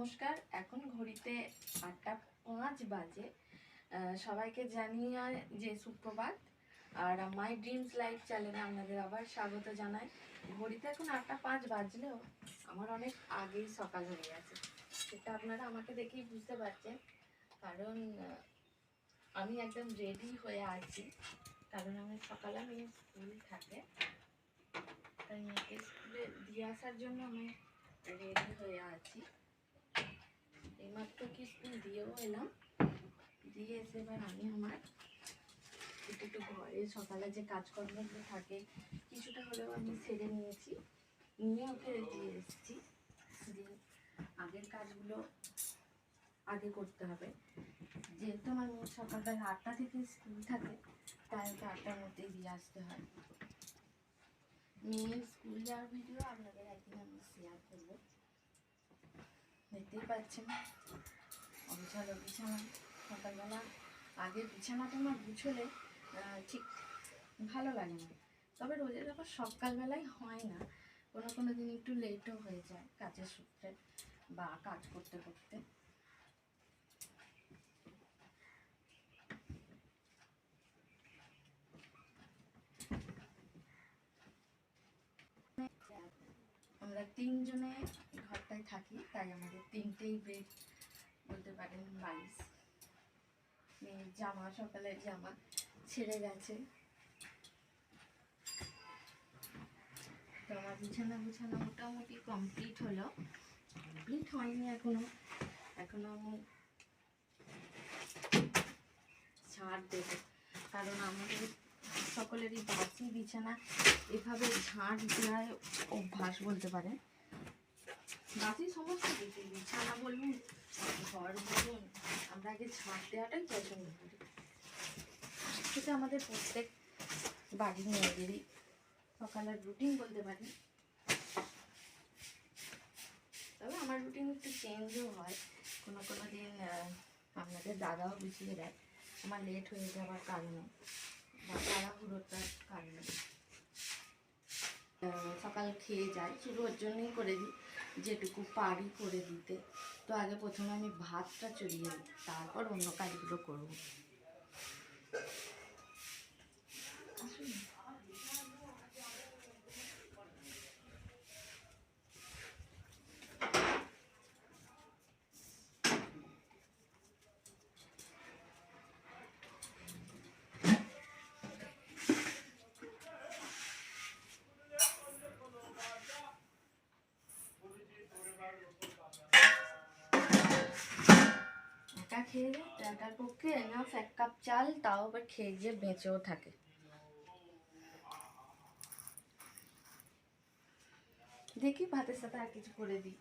নমস্কার। এখন ঘড়িতে 8:05 বাজে। সবাইকে জানিয়ে যে সুপ্রভাত। আর মাই ড্রিমস লাইফ চ্যানেলে আপনাদের আবার স্বাগত জানাই। ঘড়িতে এখন 8:05 বাজলেও আমার অনেক আগেই সকাল হয়ে গেছে। সেটা আপনারা আমাকে দেখেই বুঝতে পারছেন, কারণ আমি একদম রেডি হয়ে আছি। কারণ আমার সকালে আমি স্কুল থাকে, তাই মেয়েকে স্কুলে দিয়ে আসার জন্য আমি রেডি হয়ে আছি। এইমাত্র কি স্কুল দিয়েও এলাম, দিয়ে এসে এবার আমি আমার একটু ঘরে সকালে যে কাজকর্মগুলো থাকে কিছুটা হলেও আমি সেরে নিয়েছি, নিয়ে ওকে দিয়ে এসেছি যে আগের কাজগুলো আগে করতে হবে। যেহেতু আমার মেয়ে সকালবেলা 8টা থেকে স্কুল থাকে, তাই ওকে 8টার মধ্যেই দিয়ে আসতে হয়। মেয়ের স্কুল যাওয়ার ভিডিও আপনাদের একদিন আমি শেয়ার করবো। দেখতেই পাচ্ছেন অবিছালো বিছানা। সকালবেলা আগে বিছানাটা না গুছলে ঠিক ভালো লাগে না, তবে রোজের ব্যাপার সকালবেলায় হয় না, কোনো দিন একটু লেটও হয়ে যায় কাজের সূত্রে বা কাজ করতে করতে। আমরা 3 জনে ঘরটায় থাকি, তাই আমাদের 3টেই বেড বলতে পারেন বালিশ। মেয়ের জামা, সকালের জামা ছেড়ে গেছে, তো আমার বিছানা মোটামুটি কমপ্লিট হলো। কমপ্লিট হয়নি এখনো আমি ঝাড় দেবো, কারণ আমাদের সকলেরই বাসি বিছানা এভাবে ঝাড় দেওয়ার অভ্যাস বলতে পারে। বাসি সমস্ত কিছু, বিছানা বলুন, ঘর বলুন, আমরা আগে ঝাড় দেওয়াটাই পছন্দ করি। সেটা আমাদের প্রত্যেক বাড়ির মেয়েদেরই সকালের রুটিন বলতে পারি। তবে আমার রুটিন একটু চেঞ্জও হয়, কোনো দিন আপনাদের দাদাও বুঝিয়ে দেয় আমার লেট হয়ে যাওয়ার কারণে বা তাড়াহুড়োটার কারণে। সকাল খেয়ে যাই, শুধু ওর জন্যই করে দিই, যেটুকু পারি করে দিতে। তো আগে প্রথমে আমি ভাতটা চড়িয়ে দিই, তারপর অন্য কাজগুলো করবো। একা খেয়ে যায়, একার পক্ষে এনাফ 1 কাপ চাল, তাও আবার খেয়ে গিয়ে বেঁচেও থাকে। দেখি ভাতের সাথে আর কিছু করে দিই।